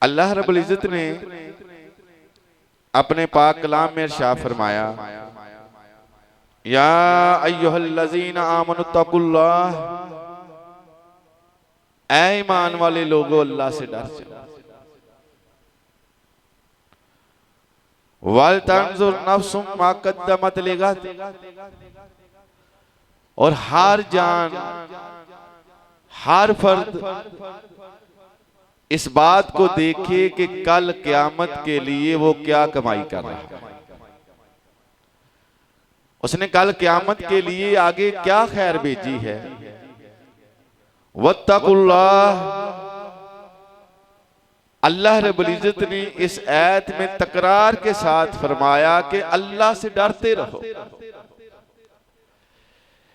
अल्लाह रब्बुल इज्जत ने अपने पाक कलाम में इरशाद फरमाया, या अय्युहल्लज़ीना आमनुत्तकुल्लाह, ऐ ईमान वाले लोगों अल्लाह से डर जाओ। वल तंजुर नफ्सुम मा कद्दमत लिगद, और हर जान हर फर्द इस बात को देखे कि कल क़यामत के लिए वो क्या कमाई कर रहा है, उसने कल क़यामत के लिए आगे क्या खैर भेजी है। वत्तकुल्लाह, अल्लाह रब्बुल इज्जत ने इस आयत में तकरार के साथ फरमाया कि अल्लाह से डरते रहो।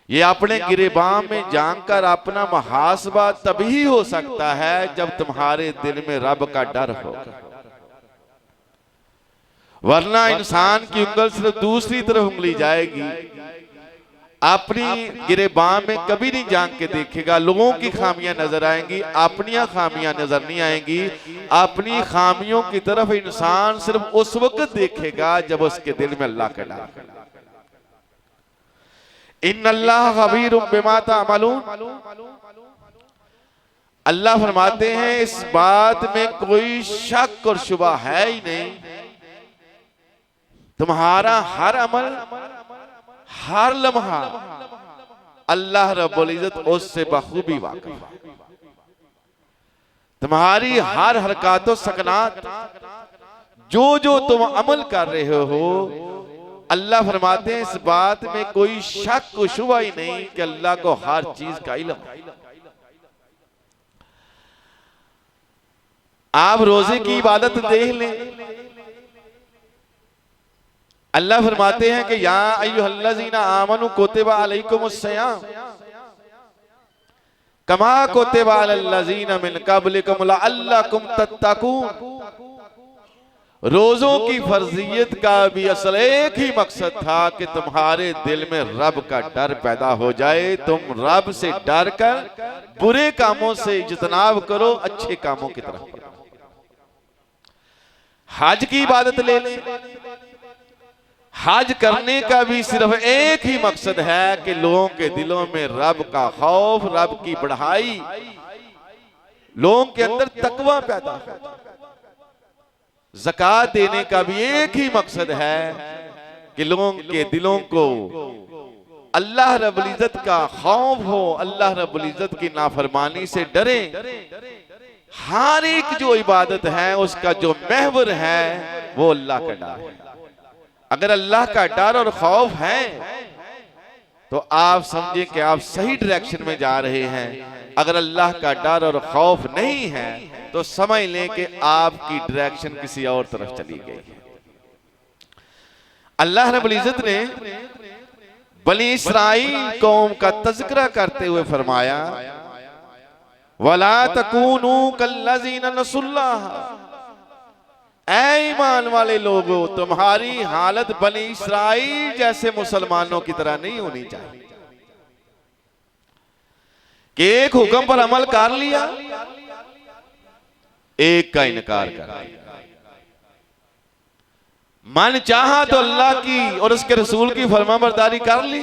ये अपने गिरेबान में जानकर अपना मुहासबा तभी हो सकता है जब तुम्हारे दिल में रब का डर होगा, वरना इंसान की उंगल सिर्फ दूसरी तरफ उंगली जाएगी। अपनी गिरेबान में कभी नहीं जान के देखेगा। लोगों की खामियां नजर आएंगी, अपनी खामियां नजर नहीं आएंगी। अपनी खामियों की तरफ इंसान सिर्फ उस वक्त देखेगा जब उसके दिल में अल्लाह का डर। इन्नल्लाह खबीरुम बिमा तामलून, अल्लाह फरमाते हैं इस बात में कोई शक और शुबा है ही नहीं, तुम्हारा हर अमल हर लम्हा अल्लाह रब्बुल इज्जत उससे बखूबी वाकिफ है। तुम्हारी हर हरकत सकनात, जो जो तुम अमल कर रहे हो, अल्लाह फरमाते हैं इस बात में कोई शक व शुबा ही नहीं कि अल्लाह को हर चीज का इल्म है। आप रोजे की इबादत देख लें, अल्लाह फरमाते हैं कि या अय्युहल्लज़ीना आमनू कुतिबा अलैकुमुस्सियाम कमा कुतिबा अलल्लज़ीना मिन क़ब्लिकुम लअल्लकुम तत्तकून। रोजों की फर्जियत का भी असल एक ही मकसद था कि तुम्हारे दिल में रब का डर पैदा हो जाए, तुम रब से डर कर बुरे कामों से इज्तनाब करो, अच्छे कामों की तरफ करो। हज की इबादत ले लें, हज करने का भी सिर्फ एक ही मकसद है कि लोगों के दिलों में रब का खौफ, रब की बढ़ाई, लोगों के अंदर तकवा पैदा हो। ज़कात देने का भी एक ही मकसद है कि लोगों के दिलों को अल्लाह रब्बुल इज्जत का खौफ हो, अल्लाह रब्बुल इज्जत की नाफरमानी से डरे। हर एक जो इबादत है उसका जो महवर है वो अल्लाह का डर है। अगर अल्लाह का डर और खौफ है तो आप समझें कि आप सही डायरेक्शन में जा रहे हैं। अगर अल्लाह का डर और खौफ नहीं है तो समझ लें कि आपकी डायरेक्शन किसी और तरफ चली गई है। अल्लाह रब्बुल इज्जत ने बनी इस्राईल कौम का तज़किरा करते हुए फरमाया, वला तकूनू कल्लज़ीना नसुल्लाह, ऐ ईमान वाले लोगों तुम्हारी हालत बनी इस्राईल जैसे मुसलमानों की तरह नहीं होनी चाहिए कि एक हुक्म पर अमल कर लिया, एक का इनकार कर दिया। मन चाहा तो अल्लाह की और उसके रसूल की फरमाबरदारी कर ली,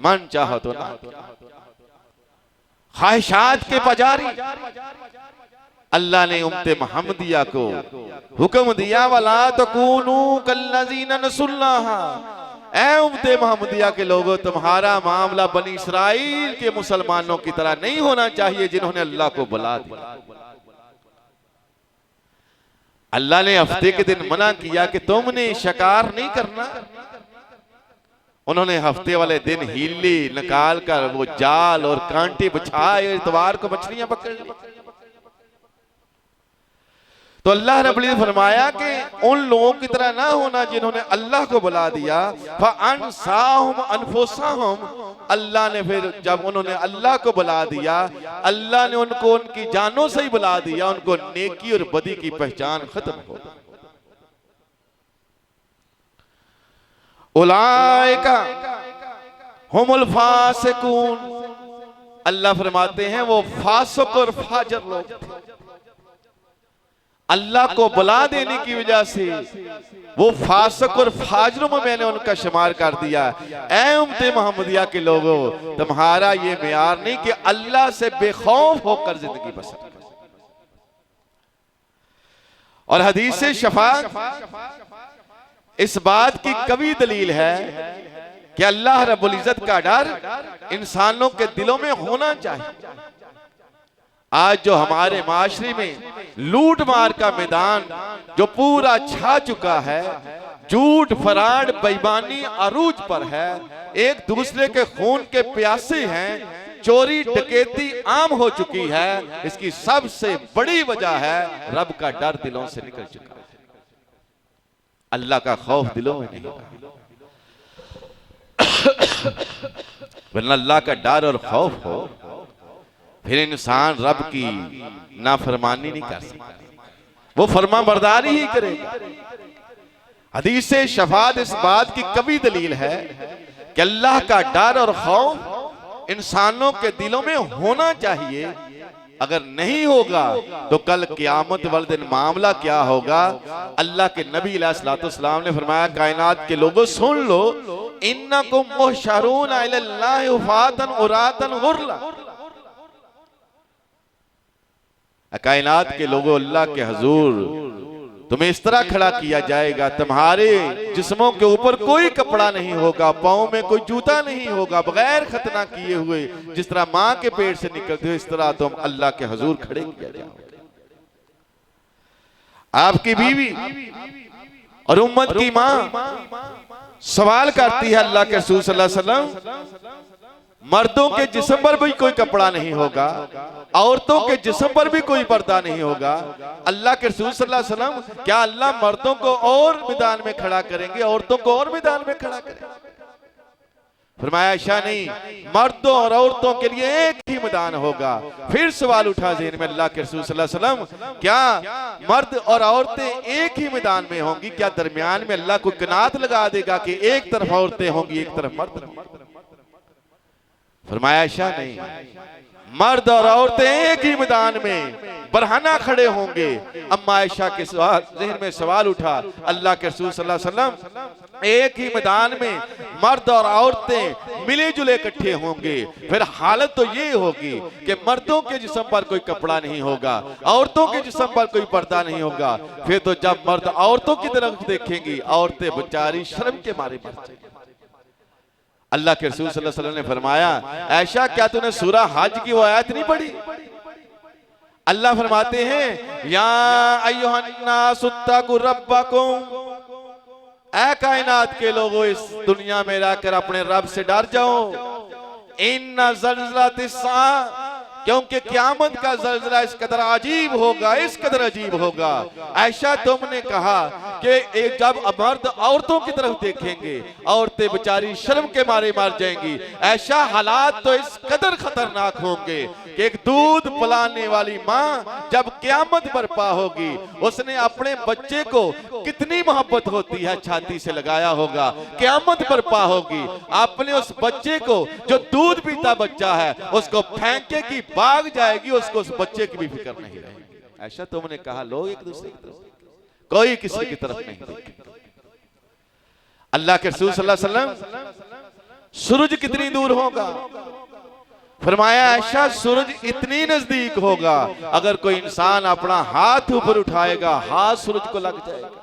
मन चाहा तो ना। ख्वाहिशात के पुजारी अल्लाह ने उम्मते मुहम्मदिया को हुक्म दिया, वला तकूनू कल्लज़ीना नसुल्लाह, ऐ उम्मते मुहम्मदिया के लोगों तुम्हारा मामला बनी इस्राईल के मुसलमानों की तरह नहीं होना चाहिए जिन्होंने अल्लाह को बुला दिया। अल्लाह ने हफ्ते के दिन मना किया कि तुमने शिकार नहीं करना, उन्होंने हफ्ते वाले दिन हीले निकाल कर वो जाल और कांटे बिछाए, इतवार को मछलियां पकड़ ली। तो अल्लाह रब्बुल इज्जत फरमाया कि उन लोगों की तरह ना होना जिन्होंने अल्लाह को बुला दिया। फअनसाहुम अनफुसहुम, अल्लाह ने फिर जब उन्होंने अल्लाह को बुला दिया, अल्लाह ने उनको उनकी जानों से ही बुला दिया, उनको नेकी और बदी की पहचान खत्म हो गई। उलाइका हुमुल फासिकून, अल्लाह फरमाते हैं वो फासिक और फाजिर लोग थे। अल्लाह को बुला देने की वजह से वो फासिक और फाजरों में मैंने उनका शुमार कर दिया। ऐ उम्मते मोहम्मदिया के लोगों, तुम्हारा ये मेयार नहीं कि अल्लाह से बेखौफ होकर जिंदगी बसर करो। और हदीस शफाअत इस बात की कवी दलील है कि अल्लाह रब्बुल इज्जत का डर इंसानों के दिलों में होना चाहिए। आज जो हमारे माशरे में लूट मार का मैदान जो पूरा छा चुका है, झूठ फराड बेईमानी अरूज पर है, एक दूसरे के खून के प्यासे हैं, चोरी डकैती आम हो चुकी है, इसकी सबसे बड़ी वजह है रब का डर दिलों से निकल चुका है। अल्लाह का खौफ दिलों में नहीं होगा, वरना अल्लाह का डर और खौफ हो फिर इंसान रब की नाफरमानी नहीं कर सकता, वो फरमा बरदारी ही करेगा। हदीस शफाअत इस बात की कभी दलील है कि अल्लाह का डर और खौफ इंसानों के दिलों में होना चाहिए। अगर नहीं होगा तो कल क़यामत वाले दिन मामला क्या होगा। अल्लाह के नबी अलैहिस्सलाम ने फरमाया, कायनात के लोगों सुन लो, इन्नकुम मुहशरून इलल्लाहि उफातन उरातन गुरला। कायनात के लोगों, अल्लाह के हुजूर तुम्हें इस तरह खड़ा किया जाएगा, तुम्हारे जिस्मों के ऊपर कोई कपड़ा नहीं होगा, पाँव में कोई जूता नहीं होगा, बगैर खतना किए हुए जिस तरह माँ के पेट से निकलते हो इस तरह तुम अल्लाह के हुजूर खड़े किया जाओगे। आपकी बीवी और उम्मत की माँ सवाल करती है अल्लाह के रसूल सल्लल्लाहु अलैहि वसल्लम, मर्दों के जिस्म पर भी कोई कपड़ा नहीं होगा, औरतों के जिस्म पर भी कोई पर्दा नहीं होगा, अल्लाह के रसूल सल्लल्लाहु अलैहि वसल्लम क्या अल्लाह मर्दों को और मैदान में खड़ा करेंगे, औरतों को और मैदान में खड़ा करेंगे? फरमाया ऐसा नहीं, मर्दों और औरतों के लिए एक ही मैदान होगा। फिर सवाल उठा ज़हन में अल्लाह के रसूल सल्लल्लाहु अलैहि वसल्लम, क्या मर्द और औरतें एक ही मैदान में होंगी? क्या दरमियान में अल्लाह को कनात लगा देगा कि एक तरफ औरतें होंगी एक तरफ मर्द होंगे? फरमाया ऐसा नहीं, मर्द और औरतें एक ही मैदान में बरहाना खड़े होंगे। अम्मा आयशा के ज़हन में सवाल उठा, अल्लाह के रसूल सल्लल्लाहु अलैहि वसल्लम एक ही मैदान में मर्द और औरतें मिले जुले इकट्ठे होंगे, फिर हालत तो ये होगी कि मर्दों के जिस्म पर कोई कपड़ा नहीं होगा, औरतों के जिस्म पर कोई पर्दा नहीं होगा। फिर तो जब मर्द औरतों की तरफ देखेंगी, औरतें बेचारी शर्म के मारे मर जाएंगी। अल्लाह के रसूल सल्लल्लाहु अलैहि वसल्लम ने फरमाया, ऐशा क्या तूने सूरह हज की वो आयत नहीं पढ़ी? अल्लाह फरमाते हैं, या अय्युहन्नास इत्तक़ू रब्बकुम, ऐ कायनात के लोगों इस दुनिया में रहकर अपने रब से डर जाओ। इन्ना ज़ल्ज़लतिस साअ, क्योंकि क़यामत का ज़ल्ज़ला इस कदर अजीब होगा, इस कदर अजीब होगा। ऐशा तुमने कहा कि जब मर्द औरतों की तरफ देखेंगे, औरतें बेचारी शर्म के मारे मर जाएंगी। ऐशा हालात तो इस कदर खतरनाक होंगे कि एक दूध पिलाने वाली माँ जब क़यामत बर्पा होगी, उसने अपने बच्चे को कितनी मोहब्बत होती है छाती से लगाया होगा। क़यामत बर्पा होगी, अपने उस बच्चे को जो दूध पीता बच्चा है उसको फेंके की भाग जाएगी, उसको उस बच्चे की भी फिक्र नहीं रहेगी। ऐसा तुमने कहा, लोग एक दूसरे की तरफ, कोई किसी की तरफ नहीं देखे। अल्लाह के रसूल सल्लल्लाहु अलैहि वसल्लम, सूरज कितनी दूर होगा? फरमाया ऐशा सूरज इतनी नजदीक होगा, अगर कोई इंसान अपना हाथ ऊपर उठाएगा हाथ सूरज को लग जाएगा।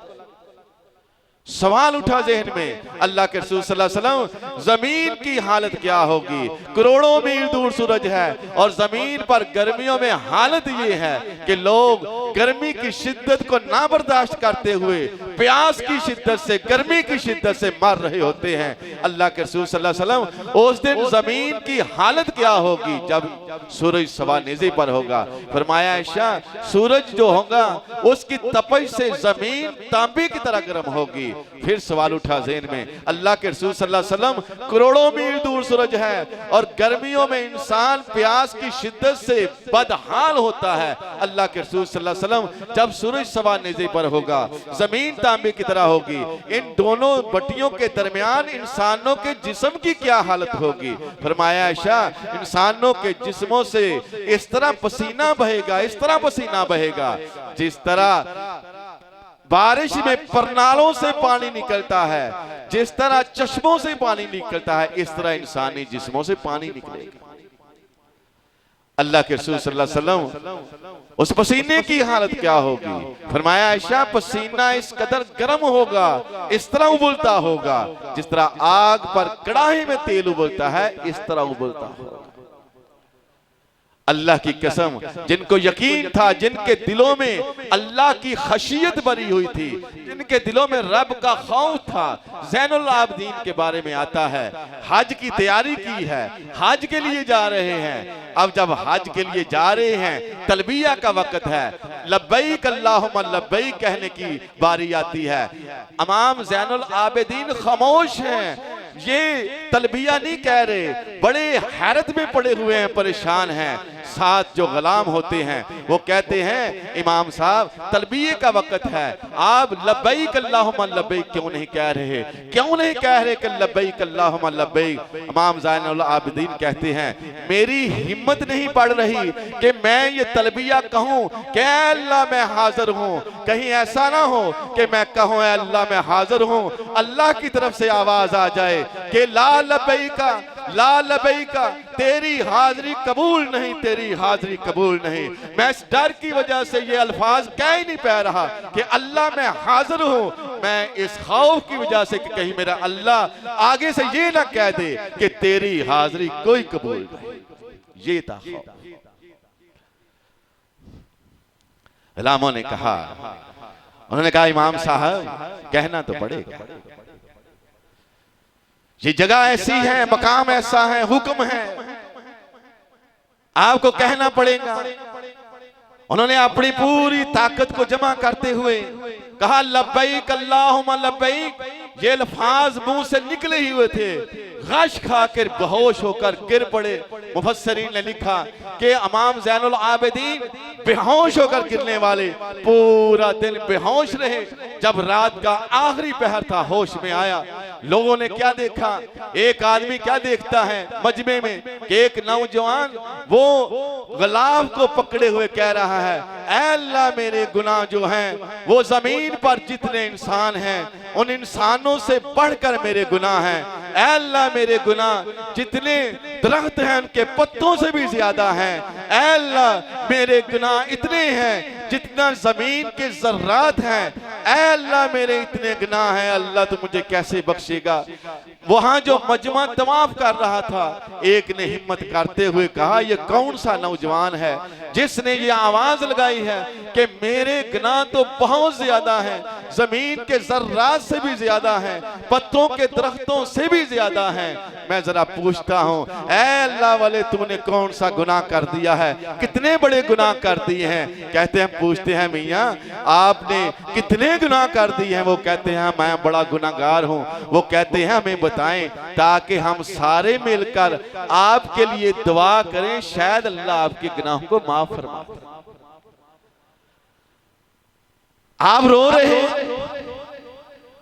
सवाल उठा ज़हन में, अल्लाह के रसूल सल्लल्लाहु अलैहि वसल्लम, जमीन की हालत क्या होगी? करोड़ों मील दूर सूरज है और जमीन पर गर्मियों में हालत ये है कि लोग गर्मी की शिद्दत को ना बर्दाश्त करते हुए प्यास की शिद्दत से, गर्मी की शिद्दत से मर रहे होते हैं। अल्लाह के रसूल सल्लल्लाहु अलैहि वसल्लम, उस दिन जमीन की हालत क्या होगी जब सूरज सवा नेज़े पर होगा? फरमाया ऐशा, सूरज जो होगा उसकी तपश से जमीन तांबे की तरह गर्म होगी। फिर सवाल उठा ज़हन में, अल्लाह के रसूल सल्लल्लाहु अलैहि वसल्लम, करोड़ों मील दूर सूरज है और गर्मियों में इंसान प्यास की शिद्दत से बदहाल होता है। अल्लाह के रसूल सल्लल्लाहु अलैहि वसल्लम, जब सूरज सवा नेज़े पर होगा, जमीन तांबे की तरह होगी। इन दोनों बटियों के दरमियान इंसानों के जिस्म की क्या हालत होगी। फरमाया आयशा, इंसानों के जिस्मों से इस तरह पसीना बहेगा, इस तरह पसीना बहेगा जिस तरह बारिश में परनालों से पानी निकलता है, जिस तरह चश्मों से पानी निकलता है, इस तरह इंसानी जिस्मों से पानी निकलेगा। अल्लाह के रसूल सल्लल्लाहु अलैहि वसल्लम उस पसीने की हालत क्या होगी। फरमाया आयशा, पसीना इस कदर गर्म होगा, इस तरह उबलता होगा जिस तरह आग पर कड़ाही में तेल उबलता है, इस तरह उबलता होगा। अल्लाह की कसम, जिनको यकीन था, जिनके दिलों में अल्लाह की खशियत भरी हुई थी, जिनके दिलों में रब का खौफ था, ज़ैनुल आबिदीन के बारे में आता है, हज की तैयारी की है, हज के लिए जा रहे हैं। अब जब हज के लिए जा रहे हैं, तलबिया का वक्त है, लब्बैक अल्लाहुम्मा लब्बैक कहने की बारी आती है। इमाम ज़ैनुल आबिदीन खामोश हैं, ये तलबिया नहीं कह रहे, बड़े हैरत में पड़े हुए हैं, परेशान हैं। साथ जो गुलाम होते हैं वो कहते हैं, इमाम साहब तलबिये का वक्त है, आप लब्बैक अल्लाहुम्मा लब्बैक क्यों नहीं कह रहे, क्यों नहीं कह रहे कि लब्बैक अल्लाहुम्मा लब्बैक। इमाम ज़ैनुल आबिदीन कहते हैं, मेरी हिम्मत नहीं पड़ रही कि मैं ये तलबिया कहूँ कि अल्लाह मैं हाजिर हूँ। कहीं ऐसा ना हो कि मैं कहूँ अल्लाह मैं हाजिर हूँ, अल्लाह की तरफ से आवाज आ जाए कि ला लब्बैका, ला लब्बैका, तेरी हाजिरी कबूल नहीं, तेरी हाजिरी कबूल नहीं। मैं इस डर की वजह से ये अल्फाज कह ही नहीं पा रहा कि अल्लाह मैं हाजिर हूँ, मैं इस खौफ की वजह से कि कहीं मेरा अल्लाह आगे से ये ना कह दे कि तेरी हाजिरी कोई कबूल नहीं। ये था खौफ। इमामों ने कहा, उन्होंने कहा इमाम साहब कहना तो पड़ेगा, ये जगह ऐसी है, मकाम ऐसा है, हुक्म है, आपको कहना पड़ेगा। उन्होंने अपनी पूरी ताकत को जमा करते हुए कहा लब्बैक अल्लाहुम्मा लब्बैक। ये अल्फाज मुंह से निकले ही हुए थे, गश खाकर बेहोश होकर गिर पड़े। मुफस्सिरीन ने लिखा कि इमाम ज़ैनुल आबिदीन बेहोश होकर गिरने वाले, पूरा दिन बेहोश रहे। जब रात का आखिरी पहर था, होश में आया। लोगों ने क्या देखा, एक आदमी क्या देखता है मजमे में कि एक नौजवान वो गुलाब को पकड़े हुए कह रहा है, ऐ अल्लाह मेरे गुनाह जो हैं वो जमीन पर जितने इंसान हैं उन इंसानों से बढ़कर मेरे गुनाह हैं। ऐ अल्लाह मेरे गुनाह जितने दरख्त हैं उनके पत्तों से भी ज्यादा हैं। ऐ अल्लाह मेरे गुनाह इतने हैं जितना जमीन के जर्रात हैं। ऐ अल्लाह मेरे इतने गुनाह हैं, अल्लाह तो मुझे कैसे बख्शेगा। वहां जो मजमा तवाफ कर रहा था, एक ने हिम्मत करते हुए कहा, ये कौन सा नौजवान है जिसने ये आवाज लगाई है कि मेरे गुनाह तो बहुत ज्यादा हैं, जमीन के जर्रात से भी ज्यादा हैं, पत्तों के दरख्तों से भी ज्यादा हैं। मैं जरा पूछता हूँ, ऐ अल्लाह वाले तूने कौन सा गुनाह कर दिया है, कितने बड़े गुनाह कर दिए हैं। कहते हैं, पूछते हैं मियाँ आपने कितने गुनाह कर दिए हैं। वो कहते हैं मैं बड़ा गुनाहगार हूँ। वो कहते हैं हमें बताएं ताकि हम सारे मिलकर आपके लिए दुआ करें, शायद अल्लाह आपके गुनाहों को माफ फरमा दे। आप रो रहे हैं।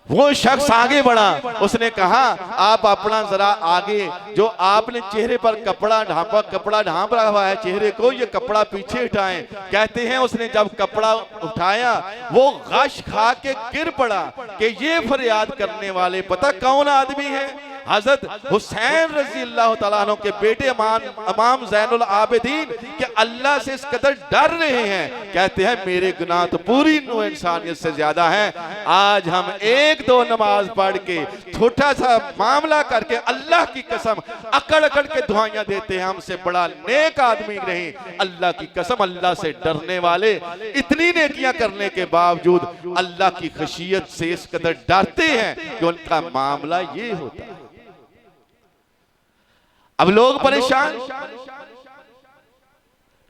वो शख्स आगे बढ़ा, उसने कहा आप अपना जरा आगे, जो आपने चेहरे पर कपड़ा ढांप रखा हुआ है चेहरे को, ये कपड़ा पीछे उठाएं। कहते हैं उसने जब कपड़ा उठाया वो गश खा के गिर पड़ा कि ये फरियाद करने वाले पता कौन आदमी है, हजरत हुसैन रजी अल्लाह तआला अन्हु के बेटे इमाम ज़ैनुल आबिदीन के अल्लाह से इस कदर डर रहे हैं। कहते हैं मेरे गुनाह तो पूरी नौ इंसानियत से ज्यादा हैं। आज हम एक दो नमाज पढ़ के छोटा सा मामला करके अल्लाह की कसम अकड़ अकड़ के दुआएं देते हैं, हमसे बड़ा नेक आदमी नहीं। अल्लाह की कसम अल्लाह से डरने वाले इतनी नेकियां करने के बावजूद अल्लाह की खशियत से इस कदर डरते हैं कि उनका मामला ये होता है। अब लोग परेशान,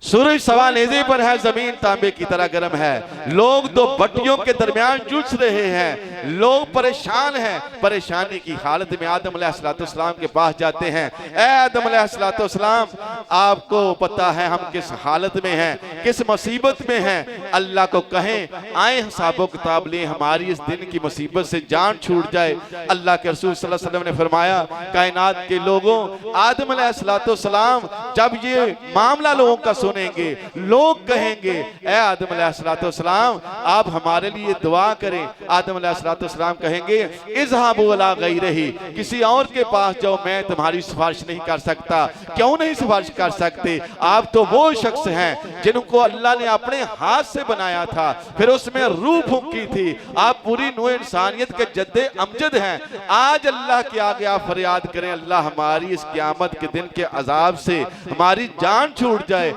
सूरज सवा नेज़े पर है, जमीन तांबे की तरह गर्म है। लोग तो भट्टियों के दरमियान जूझ रहे हैं, लोग परेशान हैं। परेशानी की हालत में आदम अलैहिस्सलाम के पास जाते हैं। ऐ आदम अलैहिस्सलाम, आपको पता है हम किस हालत में हैं, किस मुसीबत में हैं। अल्लाह को कहें आए हिसाबो किताब लें, हमारी इस दिन की मुसीबत से जान छूट जाए। अल्लाह के रसूल सल्लल्लाहु अलैहि वसल्लम ने फरमाया, कायनात के लोगों, आदम अलैहिस्सलाम जब ये मामला लोगों का सुनेंगे, लोग कहेंगे ऐ आदम अलैहिस्सलाम आप हमारे लिए दुआ करें। आदम अलैहिस्सलाम कहेंगे इज़हाबू अला गैरिही, किसी और के पास जाओ, मैं तुम्हारी सिफारिश नहीं कर सकता। क्यों नहीं सिफारिश कर सकते? आप तो वो शख्स हैं जिनको अल्लाह ने अपने हाथ से बनाया था, फिर उसमें रूह फूंकी थी। आप पूरी नूह इंसानियत के जद्दे अमजद हैं। आज अल्लाह के आगे आप फरियाद करें, अल्लाह हमारी इस क़यामत के दिन के अजाब से हमारी जान छूट जाए।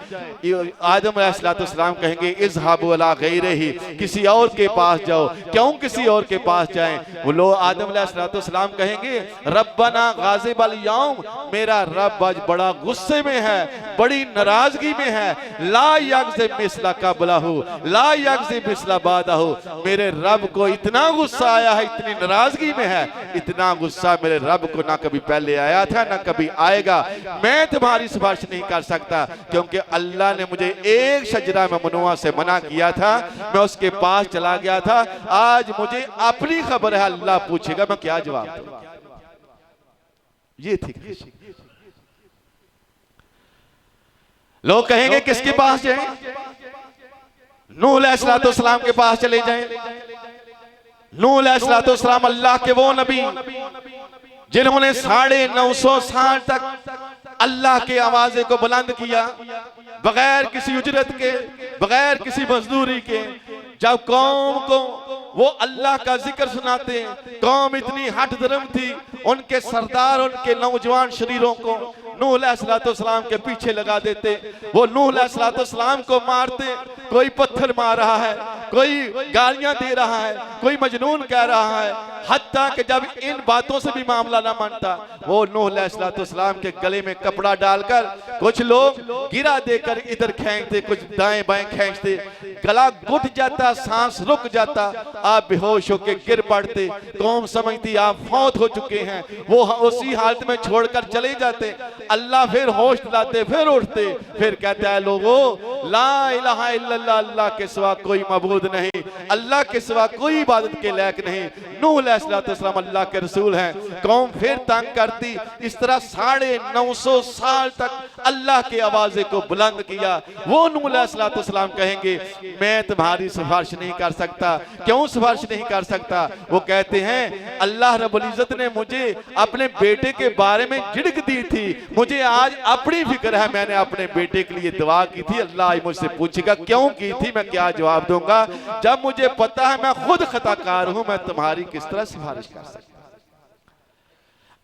आदम अलैहिस्सलाम कहेंगे इज़हाबू अला गैरिही, किसी और के पास जाओ। क्यों किसी और के पास जाएं? वो लोग आदम अलैहिस्सलाम कहेंगे रब्बना गाज़िबल यौम, मेरा रब आज बड़ा गुस्से में है, बड़ी नाराजगी में है। ला यग़ज़ि मिस्ला क़ब्लहू ला यग़ज़ि मिस्ला बादहू, मेरे रब को इतना गुस्सा आया है, इतनी नाराजगी में है, इतना गुस्सा मेरे रब को ना कभी पहले आया था ना कभी आएगा। मैं तुम्हारी सिफारिश नहीं कर सकता, क्योंकि अल्लाह ने मुझे एक शजरा ममनुआ से मना किया था, मैं उसके पास चला गया था। आज मुझे अपनी खबर है, अल्लाह पूछेगा मैं क्या जवाब दूं। ये ठीक है। लोग कहेंगे किसके पास जाएं? नूह अलैहिस्सलाम के पास चले जाएं। नूह अलैहिस्सलाम अल्लाह के वो नबी जिन्होंने 950 साल तक अल्लाह के आवाज़े को बुलंद किया, बगैर किसी उजरत के, बगैर किसी मजदूरी के। जब कौम को वो अल्लाह का जिक्र सुनाते, कौम इतनी हट धर्म थी, उनके सरदार उनके नौजवान शरीरों को नूह अलैहिस्सलाम के पीछे लगा देते। वो नूह अलैहिस्सलाम को मारते, कोई पत्थर मार रहा है, कोई गालियां दे रहा है, कोई मजनून कह रहा है। हत्ता कि जब इन बातों से भी मामला ना मानता, वो नूह अलैहिस्सलाम के गले में कपड़ा डालकर कुछ लोग गिरा देकर इधर खींचते, कुछ दाएं बाएं खींचते, गला घुट जाता, सांस रुक जाता, आप बेहोश होकर गिर पड़ते। कौम समझती आप फौत हो चुके हैं, वो उसी हालत में छोड़कर चले जाते। अल्लाह फिर होश दिलाते, फिर उठते, फिर कहता है लोगों ला इलाहा इल्लल्लाह, अल्लाह के सिवा कोई मबूद नहीं, अल्लाह के सिवा कोई इबादत के लायक नहीं। नूह अलैहिस्सलाम अल्लाह के रसूल हैं। कौम फिर तंग करती। इस तरह 950 साल तक अल्लाह के आवाज़े को बुलंद किया। वो नूह अलैहिस्सलाम कहेंगे मैं तुम्हारी सिफारिश नहीं कर सकता। क्यों सिफारिश नहीं कर सकता? वो कहते हैं अल्लाह रब्बुल इज्जत ने मुझे अपने बेटे के बारे में झिड़क दी थी, मुझे आज अपनी फिक्र है, मैंने अपने बेटे के लिए दुआ की थी। अल्लाह मुझसे पूछेगा क्यों की थी, मैं क्या जवाब दूंगा? जब मुझे पता है मैं खुद खताकार हूं, मैं तुम्हारी किस तरह सिफारिश कर सकता?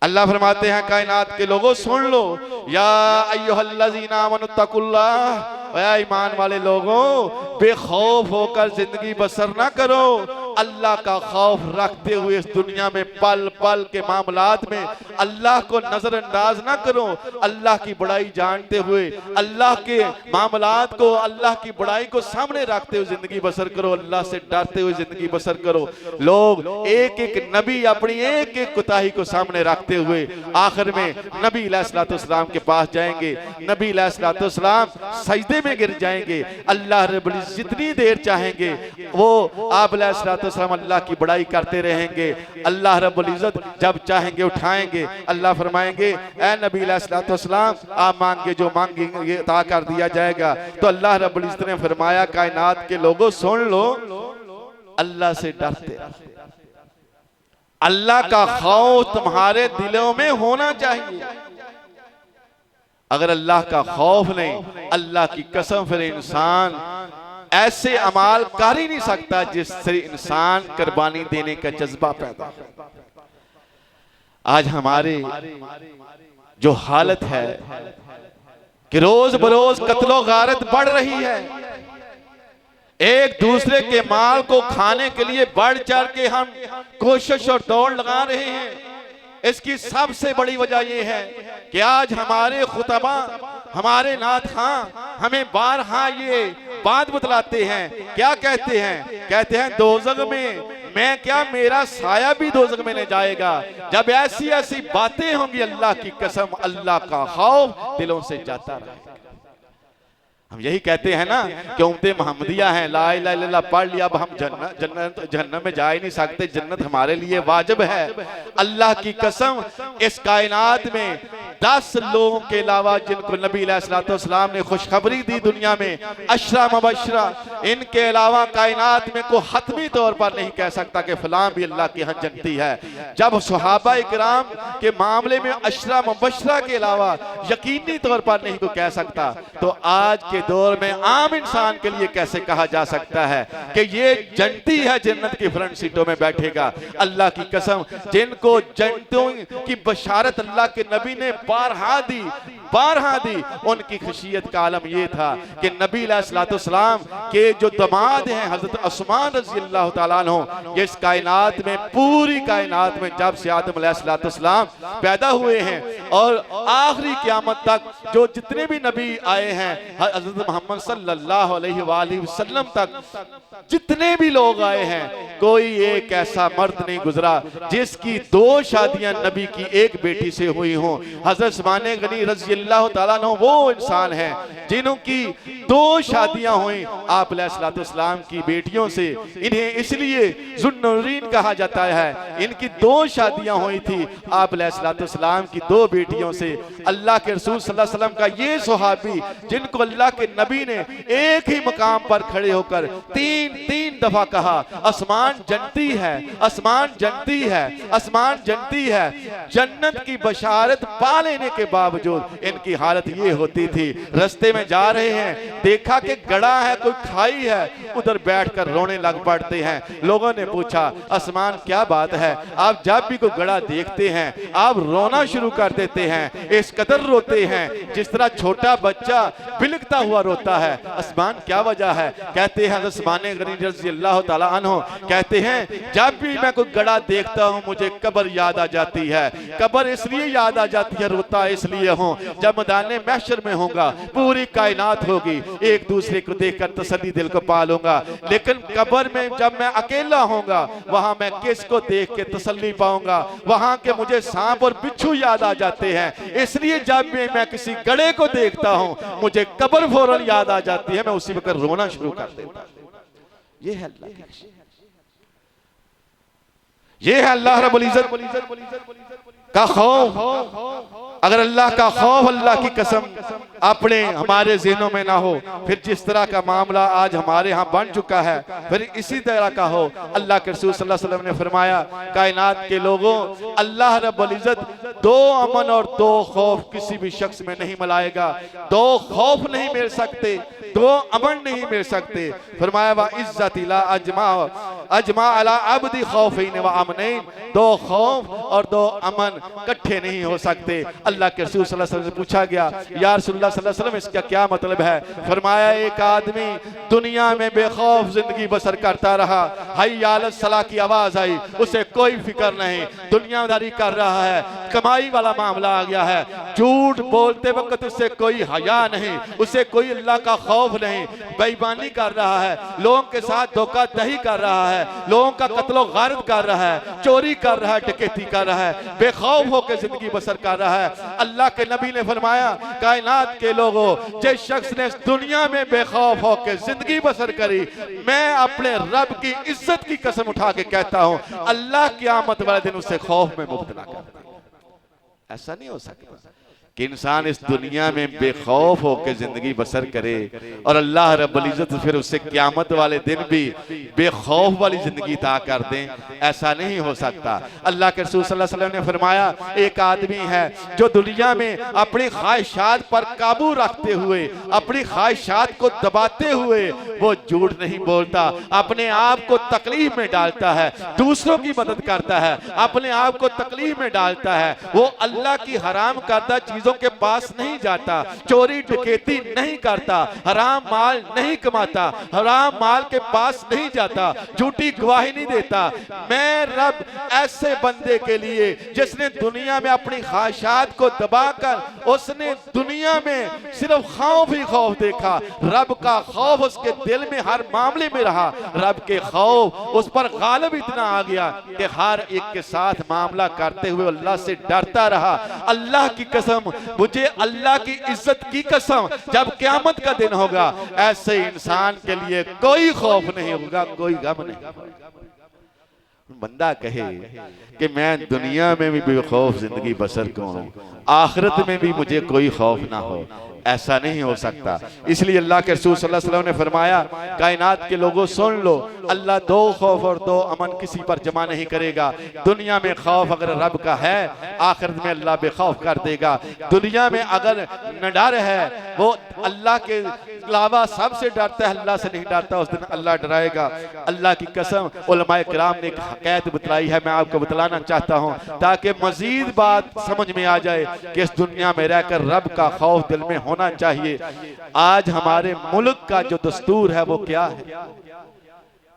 अल्लाह फरमाते हैं कायनात के लोगों सुन लो, या अय्युहल्लज़ीना आमनुत्तकुल्लाह, ईमान वाले लोगों बेखौफ होकर जिंदगी बसर ना करो। अल्लाह का खौफ रखते हुए इस दुनिया में पल पल के मामलात में अल्लाह को नजरअंदाज ना करो। अल्लाह की बड़ाई जानते हुए अल्लाह के मामलात को, अल्लाह की बड़ाई को सामने रखते हुए जिंदगी बसर करो। अल्लाह से डरते हुए जिंदगी बसर करो। लोग एक एक नबी अपनी एक एक कोताही को सामने रखते हुए आखिर में नबी अलैहिस्सलाम के पास जाएंगे। नबी अलैहिस्सलाम सजदे में गिर जाएंगे। अल्लाह रब्बुल इज्जत जितनी देर चाहेंगे वो आप अलैहिस्सलाम अल्लाह की बड़ाई करते रहेंगे। अल्लाह रब्बुल इज्जत जब चाहेंगे उठाएंगे। अल्लाह फरमाएंगे ऐ नबी अलैहिस्सलाम आप मांगे जो मांगेंगे अता कर दिया जाएगा। तो अल्लाह रब्बुल इज्जत ने फरमाया कायनात के लोगों सुन लो, अल्लाह से डरते, अल्लाह का खौफ तुम्हारे दिलों में होना चाहिए। अगर अल्लाह का खौफ नहीं, अल्लाह की कसम, फिर इंसान ऐसे अमाल कर ही नहीं सकता जिससे इंसान कुर्बानी देने का जज्बा पैदा। आज हमारे जो हालत है कि रोज बरोज कत्लो गारत बढ़ रही है, एक दूसरे के माल को खाने के लिए बढ़ चढ़ के हम कोशिश और दौड़ लगा रहे हैं। इसकी सबसे बड़ी वजह यह है कि आज हमारे खुतबा, हमारे नात खां हमें बारहा ये बात बतलाते हैं। क्या कहते हैं? कहते हैं दोज़ख में मैं क्या, मेरा साया भी दोज़ख में ले जाएगा। जब ऐसी ऐसी बातें होंगी, अल्लाह की कसम अल्लाह का खौफ दिलों से जाता रहेगा। हम यही कहते हैं ना कि उम्मते मोहम्मदिया हैं, ला इलाहा इल्लल्लाह पढ़ लिया, अब हम जन्नत में जा ही नहीं सकते, जन्नत हमारे लिए वाजिब है। अल्लाह की कसम इस कायनात में 10 लोगों के अलावा जिनको नबी अलैहिस्सलाम ने खुशखबरी दी दुनिया में, अशरा मुबशरा, इनके अलावा कायनात में कोई हतमी तौर पर नहीं कह सकता कि फलां भी अल्लाह की यहाँ जन्नती है। जब सहाबा इकराम के मामले में अशरा मुबशरा के अलावा यकीनी तौर पर नहीं कोई कह सकता, तो आज के दौर में आम इंसान के लिए कैसे कहा जा सकता है कि ये जन्नती है, जन्नत की फ्रंट सीटों में बैठेगा। अल्लाह की कसम जिनको जन्नतों की बशारत अल्लाह के नबी ने बारहा दी, उनकी खुशियत का आलम यह था कि नबी अलैहिस्सलाम के जो दमाद हैं हजरत उस्मान रज़ी अल्लाह तआला अन्हु, ये इस कायनात में, पूरी कायनात में जब से आदम अलैहिस्सलाम पैदा हुए हैं और आखिरी क़यामत तक जो जितने भी नबी आए हैं, हजरत मोहम्मद सल्लल्लाहु अलैहि वसल्लम तक जितने भी लोग आए हैं, कोई एक ऐसा मर्द नहीं गुजरा जिसकी 2 शादियां नबी की एक बेटी से हुई हों। हजरत उस्मान गनी रज़ी अल्लाह तआला अन्हु वो इंसान हैं जिन्हों की 2 शादियां हुई आप अलैहिस्सलाम की बेटियों से। इन्हें इसलिए ज़ुन्नुरैन कहा जाता है, इनकी 2 शादियां हुई थी आप अलैहिस्सलाम की 2 बेटियों से। अल्लाह के रसूल सल्लल्लाहु अलैहि वसल्लम का ये सहाबी जिनको अल्लाह के नबी ने एक ही मकाम पर खड़े होकर 3 दफा कहा आसमान जन्नती है, आसमान जन्नती है, आसमान जन्नती है, जन्नत की बशारत पा लेने के बावजूद इनकी हालत ये होती थी। रास्ते में जा रहे हैं, देखा कि गड़ा है, कोई खाई है, उधर बैठकर रोने लग पड़ते हैं। लोगों ने पूछा आसमान क्या बात है, आप जब भी कोई गड़ा देखते हैं आप रोना शुरू कर देते हैं, इस कदर रोते हैं जिस तरह छोटा बच्चा बिलकता हुआ रोता है। आसमान क्या वजह है? कहते हैं उस्मान गनी रज़ी अल्लाह तआला अन्हु कहते हैं जब भी मैं कोई गड़ा देखता हूं मुझे कब्र याद आ जाती है। कब्र इसलिए याद आ जाती है, रोता इसलिए हूं, जब मैदान महशर में होगा, पूरी कायनात होगी, एक दूसरे को देखकर तसल्ली दिल को पा लूंगा, लेकिन कब्र में जब मैं अकेला होऊंगा वहां मैं किसको देख के तसल्ली पाऊंगा? वहां के मुझे सांप और बिच्छू याद आ जाते हैं, इसलिए जब भी मैं किसी गड़े को देखता हूं मुझे कब्र फौरन याद आ जाती है, मैं उसी वक्त रोना शुरू कर देता हूं। ये है अल्लाह की, ये है अल्लाह रब्बुल इज्जत का खौफ। अगर अल्लाह का खौफ, अल्लाह की कसम अपने हमारे ज़हनों में ना हो, फिर जिस तरह का मामला आज हमारे यहाँ बन चुका है फिर इसी तरह का हो। अल्लाह के रसूल सल्लल्लाहु अलैहि वसल्लम ने फरमाया कायनात के लोगों, अल्लाह रब्बुल इज्जत 2 अमन और 2 खौफ किसी भी शख्स में नहीं मिलाएगा। 2 खौफ नहीं मिल सकते, 2 अमन नहीं मिल सकते। फरमाया वा इज्जती ला अजमा अला अब्दी खौफैन व अमनैन, 2 खौफ और 2 अमन इकट्ठे नहीं हो सकते। अल्लाह के रसूल सल्लल्लाहु अलैहि वसल्लम से पूछा गया या रसूलुल्लाह सल्लल्लाहु अलैहि वसल्लम इसका क्या मतलब है? फरमाया एक आदमी दुनिया में बेखौफ जिंदगी बसर करता रहा, हय्या अलस सलाह की आवाज आई, उसे कोई फिक्र नहीं, दुनियादारी कर रहा है, कमाई वाला मामला आ गया है, झूठ बोलते वक्त उसे कोई हया नहीं, उसे कोई अल्लाह का खौफ नहीं, बेईमानी कर रहा है, लोगों के साथ धोखाधड़ी कर रहा है, लोगों का कत्लो गारत कर रहा है, चोरी कर रहा है, डकैती कर रहा है, बेखौफ होकर जिंदगी बसर कर रहा है। अल्लाह के नबी ने फरमाया कायनात के लोगों, जिस शख्स ने दुनिया में बेखौफ होकर जिंदगी बसर करी, मैं अपने रब की इज्जत की कसम उठा के कहता हूं अल्लाह क़यामत वाले दिन उसे खौफ में मुब्तला कर देगा। ऐसा नहीं हो सकता कि इंसान इस दुनिया में बेखौफ होकर जिंदगी बसर करे और अल्लाह रब्बुल इज्जत फिर उसे क़यामत वाले दिन भी बेखौफ वाली जिंदगी अता कर दें। ऐसा नहीं हो सकता। अल्लाह के रसूल सल्लल्लाहु अलैहि वसल्लम ने फरमाया एक आदमी है जो दुनिया में अपनी ख्वाहिशात पर काबू रखते हुए, अपनी ख्वाहिशात को दबाते हुए वो झूठ नहीं बोलता, अपने आप को तकलीफ में डालता है, दूसरों की मदद करता है, अपने आप को तकलीफ में डालता है, वो अल्लाह की हराम करदा चीजों बंदों के पास नहीं जाता, चोरी डकैती नहीं करता, हराम माल नहीं कमाता, हराम माल के पास नहीं जाता, झूठी गवाही नहीं देता। मैं रब ऐसे बंदे के लिए जिसने दुनिया में अपनी ख्वाहिशात को दबाकर उसने दुनिया में सिर्फ खौफ ही खौफ देखा, रब का खौफ उसके दिल में हर मामले में रहा, रब के खौफ उस पर गालिब इतना आ गया कि हर एक के साथ मामला करते हुए अल्लाह से डरता रहा। अल्लाह की कसम, मुझे अल्लाह की इज्जत की कसम, जब क़यामत का दिन होगा ऐसे इंसान के लिए कोई खौफ नहीं होगा, कोई गम नहीं। बंदा कहे कि मैं दुनिया में भी बेखौफ जिंदगी बसर करूं, आखिरत में भी मुझे कोई खौफ ना हो, ऐसा नहीं हो सकता। इसलिए अल्लाह के रसूल सल्लल्लाहु अलैहि वसल्लम ने फरमाया, कायनात के लोगों सुन लो, अल्लाह दो खौफ और दो अमन किसी पर जमा नहीं करेगा। दुनिया में खौफ अगर रब का है, आखिरत में अल्लाह बेखौफ कर देगा। दुनिया में अगर न डर है, वो अल्लाह के अलावा सबसे डरता है, अल्लाह से नहीं डरता, उस दिन अल्लाह डराएगा। अल्लाह की कसम, उलमाए किराम ने एक हक़ीक़त बतलाई है, मैं आपको बतलाना चाहता हूँ ताकि मजीद बात समझ में आ जाए कि इस दुनिया में रहकर रब का खौफ दिल में होना चाहिए। आज हमारे मुल्क का जो दस्तूर है वो क्या है?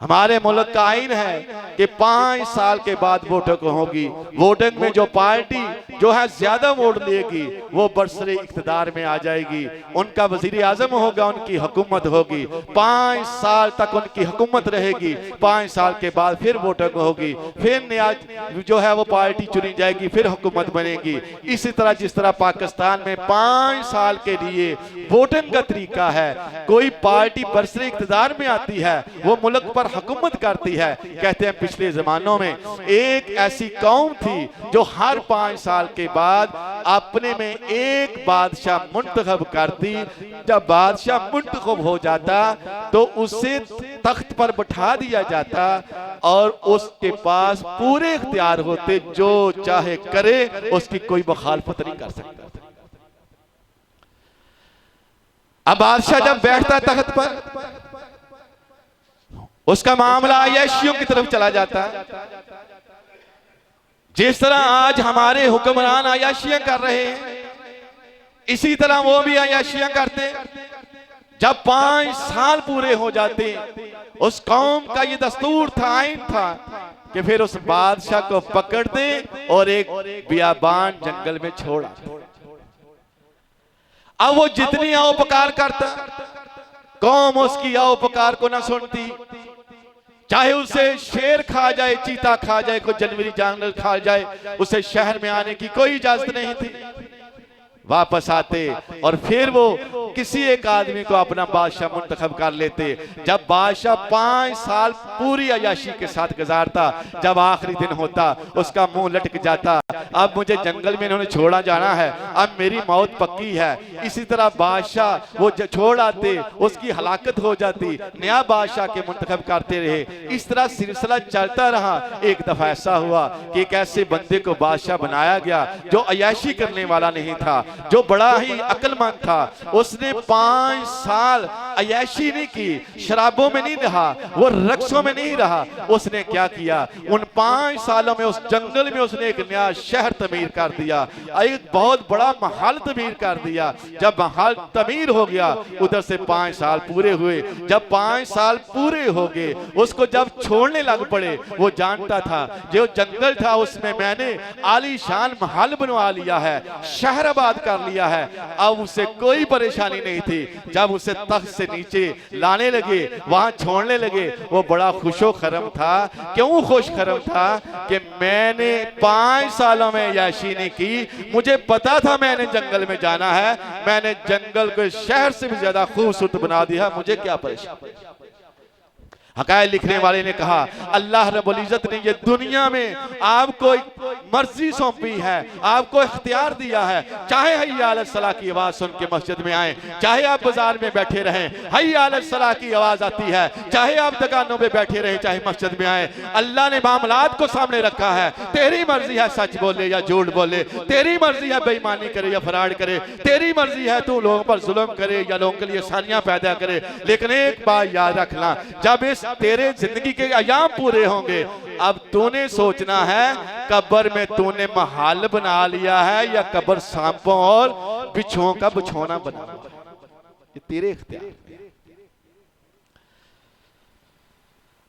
हमारे मुल्क का आईन है कि 5 साल के बाद वोटिंग होगी। वोटिंग में जो पार्टी जो है ज्यादा वोट लेगी वो बरसरे इख्तिदार में आ जाएगी, उनका वजीर आजम होगा, उनकी हुकूमत होगी, 5 साल तक उनकी हुकूमत रहेगी। 5 साल के बाद फिर वोटिंग होगी, फिर नया जो है वो पार्टी चुनी जाएगी, फिर हुकूमत बनेगी। इसी तरह जिस तरह पाकिस्तान में 5 साल के लिए वोटिंग का तरीका है, कोई पार्टी बरसरे इख्तिदार में आती है, वो मुल्क पर हुकूमत करती है। कहते हैं पिछले जमानों में एक ऐसी कौम थी जो हर 5 साल के बाद अपने में एक बादशाह मुंतखब करती। जब बादशाह मुंतखब हो जाता तो उसे तख्त पर बैठा दिया जाता और उसके पास पूरे इख्तियार होते, जो चाहे करे, उसकी कोई मुखालफत नहीं कर सकता। अब बादशाह जब बैठता तख्त पर, उसका मामला अय्याशियों की तरफ चला जाता है। जिस तरह आज हमारे हुक्मरान अय्याशियां कर रहे हैं, इसी तरह वो भी अय्याशियां करते। जब 5 साल पूरे हो जाते, उस कौम का ये दस्तूर था, आईन था कि फिर उस बादशाह को पकड़ते और एक बियाबान जंगल में छोड़ा। अब वो जितनी आओ पकार करता, कौम उसकी आओ पकार को ना सुनती। चाहे उसे शेर खा जाए, चीता खा जाए, कोई जानवरी जानवर खा जाए, उसे शहर में आने की कोई इजाजत नहीं थी। वापस आते और फिर वो किसी एक आदमी को अपना बादशाह मुंतखब कर लेते। जब बादशाह 5 साल पूरी अय्याशी के साथ गुजारता, जब आखिरी दिन होता उसका मुंह लटक जाता, अब मुझे जंगल में इन्होंने छोड़ा जाना है, अब मेरी मौत पक्की है। इसी तरह बादशाह वो छोड़ आते, उसकी हलाकत हो जाती, नया बादशाह के मुंतखब करते रहे। इस तरह सिलसिला चलता रहा। एक दफा ऐसा हुआ कि एक ऐसे बंदे को बादशाह बनाया गया जो अय्याशी करने वाला नहीं था, जो बड़ा ही अक्लमंद था। उसने 5 साल अय्याशी नहीं की, शराबों में नहीं रहा, वो रक्सों में नहीं रहा। उसने क्या किया, उन 5 सालों में उस जंगल में उसने एक नया शहर तमीर कर दिया, एक बहुत बड़ा महल तमीर कर दिया। जब महल तमीर हो गया, उधर से 5 साल पूरे हुए। जब 5 साल पूरे हो गए, उसको जब छोड़ने लग पड़े, वो जानता था जो जंगल था उसमें मैंने आलीशान महल बनवा लिया है, शहर आबाद कर लिया है, अब उसे कोई परेशानी नहीं थी। जब उसे तख्त से नीचे लाने लगे, वहां छोड़ने लगे, वो बड़ा खुशो खरम था। क्यों खुश खरम था कि मैंने 5 सालों में अय्याशी नहीं की, मुझे पता था मैंने जंगल में जाना है, मैंने जंगल को शहर से भी ज्यादा खूबसूरत बना दिया, मुझे क्या परेशानी। हकायत लिखने वाले ने कहा, अल्लाह रब्बुल इज्जत ने ये दुनिया में आपको मर्जी सौंपी है, आपको इख्तियार दिया है। चाहे हय्या अला सलाह की आवाज सुन के मस्जिद में आए, चाहे आप बाजार में बैठे रहें, हय्या अला सलाह की आवाज आती है, चाहे आप दुकानों में बैठे रहें, चाहे मस्जिद में आए, अल्लाह ने मामलात को सामने रखा है। तेरी मर्जी है सच बोले या झूठ बोले, तेरी मर्जी है बेईमानी करे या फराड करे, तेरी मर्जी है तू लोगों पर जुल्म करे या लोगों के लिए आसानियां पैदा करे। लेकिन एक बात याद रखना, जब इस इस तेरे जिंदगी के अयाम पूरे होंगे, अब तूने सोचना है कब्र में तूने महल बना लिया है या कब्र सांपों और बिच्छुओं का बिछौना बना लिया, ये तेरे इख्तियार में।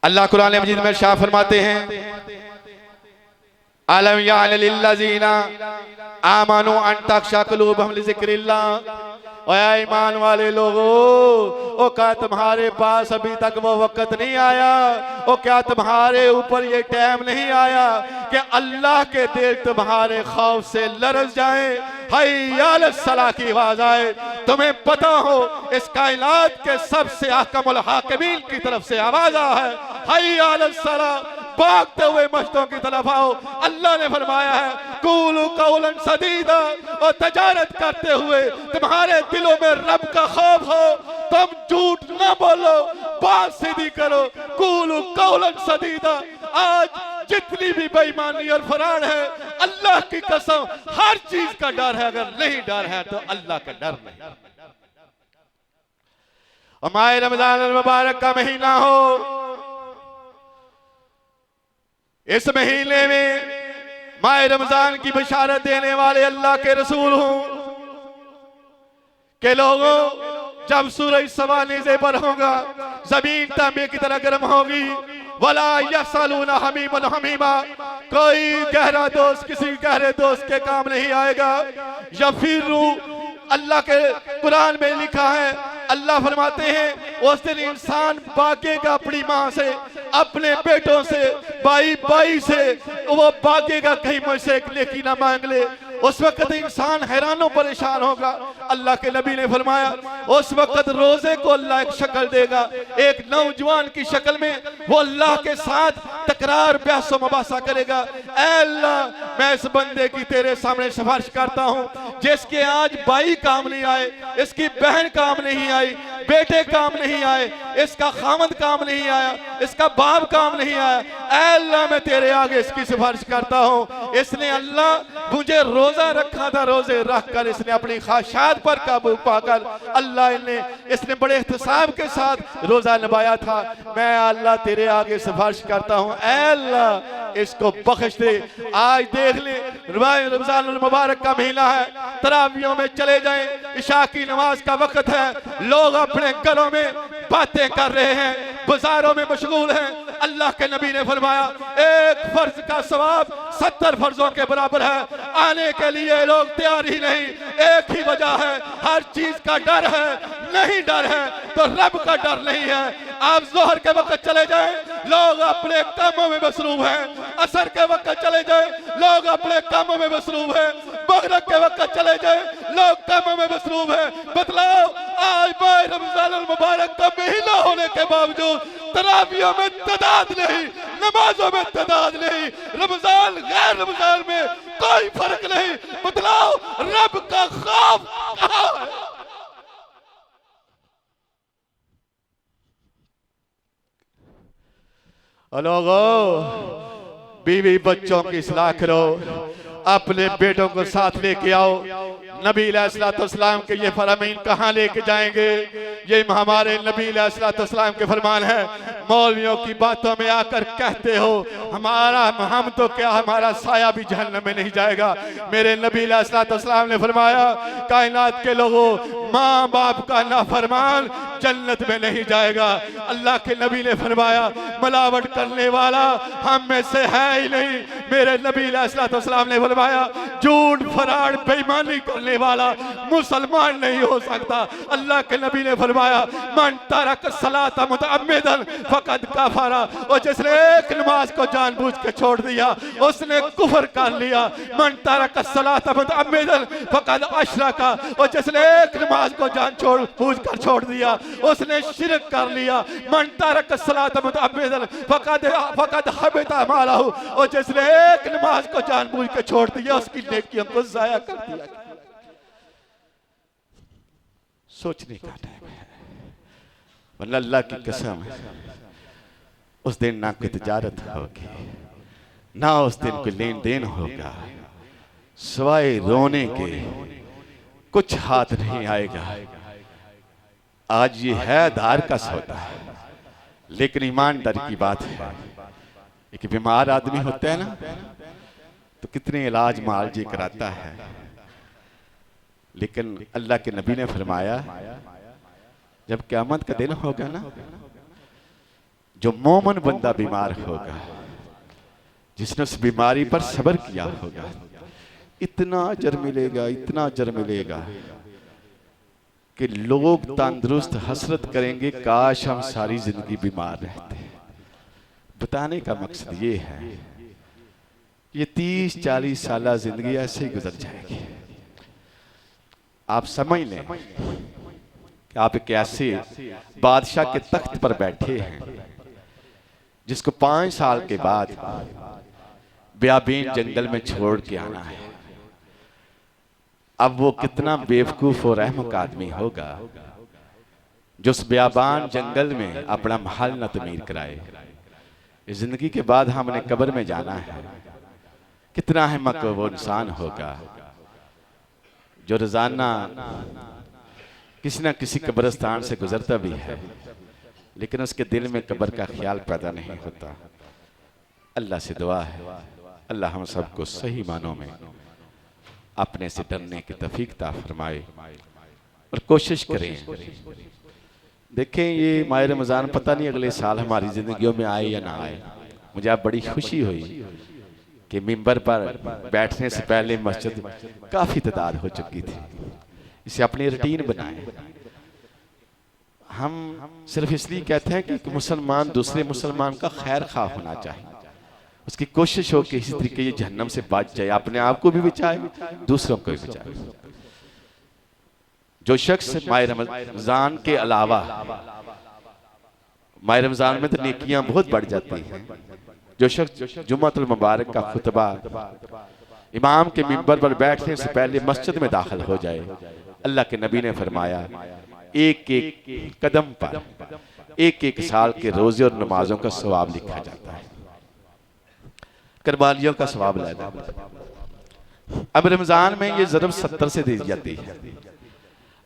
अल्लाह कुरान मजीद में इरशाद फरमाते हैं, अलम यान लिल्लज़ीना आमनु अन तख्शा कुलूबुहुम लिज़िक्रिल्लाह, और ईमान वाले लोगों, ओ क्या तुम्हारे पास अभी तक वो वक्त नहीं आया, ओ क्या तुम्हारे ऊपर ये टाइम नहीं आया कि अल्लाह के दिल तुम्हारे खौफ से लरज़ जाए, हय्या अलस सलाह की आवाज आए। तुम्हें पता हो इस कायनात के सबसे अहकमुल हाकिमीन की तरफ से आवाज आ है, हय्या अलस सलाह, भागते हुए मस्जिदों की तरफ आओ। अल्लाह ने फरमाया है कूलू कौलन सदीदा, और तजारत करते हुए तुम्हारे दिलों में रब का खौफ हो, तुम झूठ ना बोलो, बात सीधी करो, कूलू कौलन सदीदा। आज जितनी भी बेईमानी और फराड है, अल्लाह की कसम हर चीज का डर है, अगर नहीं डर है तो अल्लाह का डर नहीं। हमारे रमजान मुबारक का महीना हो, इस महीने में माह रमजान की बशारत देने वाले अल्लाह के रसूल हूं के लोगों, जब सूरज सवाने से पर होगा, जमीन तांबे की तरह गर्म होगी, वला यसलूना हमीमन हमीमा, कोई गहरा दोस्त किसी गहरे दोस्त के काम नहीं आएगा। यफिरू, अल्लाह के कुरान में लिखा है, अल्लाह फरमाते हैं उस दिन इंसान भागेगा अपनी माँ से, अपने बेटों से, भाई भाई से, वो भागेगा कहीं मुझसे एक नेकी ना मांग ले। उस वक्त इंसान हैरानों परेशान होगा। अल्लाह के नबी ने फरमाया उस वक्त रोजे को अल्लाह एक शक्ल देगा, एक नौजवान की शक्ल में वो अल्लाह के साथ तकरार बहस मुबासा करेगा। ऐ अल्लाह, मैं इस बंदे की तेरे सामने सिफारिश करता हूँ जिसके आज भाई काम नहीं आए, इसकी बहन काम नहीं आई, बेटे काम नहीं आए, इसका खामद काम नहीं आया, इसका बाप काम नहीं आया। ऐ अल्लाह, मैं तेरे आगे इसकी सिफारिश करता हूँ। इसने अल्लाह मुझे रोजा रखा था, रोजे रख कर इसने अपनी ख्वाहिशात पर काबू पाकर अल्लाह ने इसने बड़े एहतसाब के साथ रोजा निभाया था। मैं अल्लाह तेरे आगे सिफारिश करता हूँ, ऐ अल्लाह इसको बख्श दे। आज देख ले रमजान मुबारक का महीना है, तरावियों में चले जाएं, इशा की नमाज का वक्त है, लोग अपने घरों में बातें कर रहे हैं, बाजारों में मशगूल हैं। अल्लाह के नबी ने फरमाया एक फर्ज का सवाब 70 फर्जों के बराबर है। आने के लिए लोग तैयार ही नहीं, एक ही वजह है, हर चीज का डर है, नहीं डर है तो रब का डर नहीं है। आप जोहर के वक्त चले जाएं, लोग अपने कामों में मसरूफ हैं, असर के वक्त चले जाएं, लोग अपने कामों में मसरूफ हैं, मगरिब के वक्त चले जाएं, लोग कामों में मसरूफ हैं। बतलाओ आज माह रमजान मुबारक का महीना होने के बावजूद तरावियों में तादाद नहीं, नमाजों में तादाद नहीं, रमजान गैर रमजान में कोई फर्क नहीं। बतलाओ रब का खौफ कहां है? लोगों, बीवी बच्चों की इस्लाह करो, अपने बेटों को साथ लेके आओ। नबी अलैहिस्सलाम के ये फरमान कहाँ लेके जाएंगे? ये हमारे नबी अलैहिस्सलाम के फरमान है। मौलवियों की बातों में आकर कहते हो हम तो क्या, हमारा साया भी जहन्नम में नहीं जाएगा। मेरे नबी अलैहिस्सलाम ने फरमाया कायनात के लोगों, माँ बाप का नाफरमान जन्नत में नहीं जाएगा। अल्लाह के नबी ने फरमाया मिलावट करने वाला हम में से है ही नहीं। मेरे नबी अलैहिस्सलाम ने फरमाया झूठ फराड बेईमानी करने वाला मुसलमान नहीं हो सकता। अल्लाह के नबी ने फरमाया मन तरक सलात मुतअम्मिदन फकद कफरा, और जिसने एक नमाज को जानबूझ के छोड़ दिया उसने कुफर कर लिया। मन तरक सलात मुतअम्मिदन फकद अशरका, और जिसने एक नमाज को जानबूझ कर छोड़ दिया उसने शिरक कर लिया। मन तरक सलात मुतअम्मिदन फकद हबिता मालहू, और जिसने एक नमाज को जानबूझ के छोड़ दिया उसकी नेकियों को जाया कर दिया। सोचने का टाइम है, वरना अल्लाह की कसम उस दिन ना कोई तिजारत होगी, ना उस दिन कोई लेन देन होगा, सिवाय रोने के कुछ हाथ नहीं आएगा। आज ये है आधार का सौदा, लेकिन ईमानदारी की बात है, एक बीमार आदमी होता है ना तो कितने इलाज मालजी कराता है, लेकिन अल्लाह के नबी ने फरमाया जब क़यामत का दिन होगा ना, जो मोमन बंदा बीमार होगा, जिसने उस बीमारी पर सब्र किया होगा, इतना अजर मिलेगा, इतना अजर मिलेगा कि लोग तंदुरुस्त हसरत करेंगे काश हम सारी जिंदगी बीमार रहते। बताने का मकसद ये है, ये 30-40 साल जिंदगी ऐसे ही गुजर जाएगी। आप समझ लें कि आप एक ऐसे बादशाह के तख्त पर बैठे हैं जिसको 5 साल के बाद बियाबीन जंगल में छोड़ के आना है। अब वो कितना बेवकूफ और रहमक आदमी होगा जो उस बियाबान जंगल में अपना महल न तमीर कराए। इस जिंदगी के बाद हमने कब्र में जाना है। कितना अहमक वो इंसान होगा जो रोजाना किसी न किसी कब्रिस्तान से गुजरता भी है, लेकिन उसके दिल में कब्र का ख्याल पैदा नहीं होता। अल्लाह से दुआ है, अल्लाह हम सबको सही मानों में अपने से डरने की तौफीक अता फरमाए और कोशिश करें। देखें ये माह रमज़ान पता नहीं अगले साल हमारी ज़िंदगियों में आए या ना आए। मुझे आप बड़ी खुशी हुई कि मिंबर पर बैठने से पहले मस्जिद काफ़ी तादाद हो चुकी थी। इसे अपनी रूटीन बनाएं। हम सिर्फ इसलिए कहते हैं कि मुसलमान दूसरे मुसलमान का खैर खा होना चाहिए, उसकी कोशिश हो कि इसी तरीके ये जहन्नम से बच जाए, अपने आप को भी बचाए, दूसरों को भी बचाए। जो शख्स माह रमज़ान के अलावा, माह रमज़ान में तो नेकियां बहुत बढ़ जाती हैं, जो शख्स जुम्मतुल मुबारक का खुतबा इमाम के मिंबर पर बैठने से पहले मस्जिद में दाखिल हो जाए, अल्लाह के नबी ने फरमाया एक एक कदम पर 1-1 साल के रोजे और नमाजों का सवाब लिखा जाता है, कुर्बानियों का सवाब लेता है। अब रमजान में ये ज़रूर 70 से दी जाती है।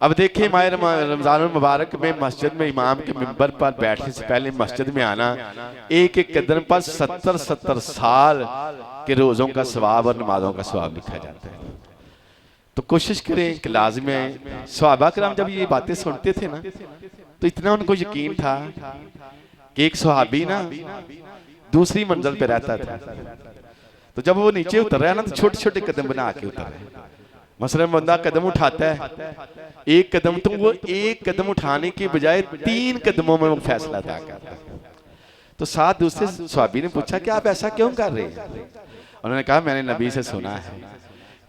अब देखिए माह रमजान मुबारक में मस्जिद में इमाम के मिंबर पर बैठने से पहले मस्जिद में आना, 1-1 कदम पर 70-70 साल के रोजों का सवाब और नमाजों का सवाब लिखा जाता है। तो कोशिश करें कि लाज़िम है। सहाबा किराम जब ये बातें सुनते थे ना तो इतना उनको यकीन था कि एक सहाबी ना दूसरी मंजिल पे रहता था, तो जब वो नीचे उतर रहा है ना तो छोटे छोटे कदम बना के उतर रहा है। मसलन बंदा कदम उठाता है, एक कदम, तो वो एक कदम उठाने के बजाय 3 कदमों में वो फैसला अदा करता है। तो साथ दूसरे सहाबी ने पूछा कि आप ऐसा क्यों कर रहे हैं? उन्होंने कहा मैंने नबी से सुना है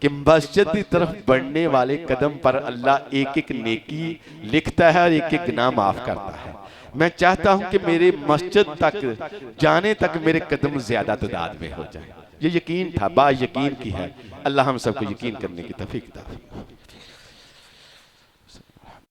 कि मस्जिद की तरफ बढ़ने वाले कदम पर अल्लाह 1-1 नेकी लिखता है और 1-1 गुनाह माफ करता है। मैं चाहता हूं कि मेरे मस्जिद तक जाने तक मेरे कदम ज्यादा तादाद में हो जाए। ये यकीन था, बा यकीन की है। अल्लाह हम सबको यकीन करने की तौफीक अता फरमाए।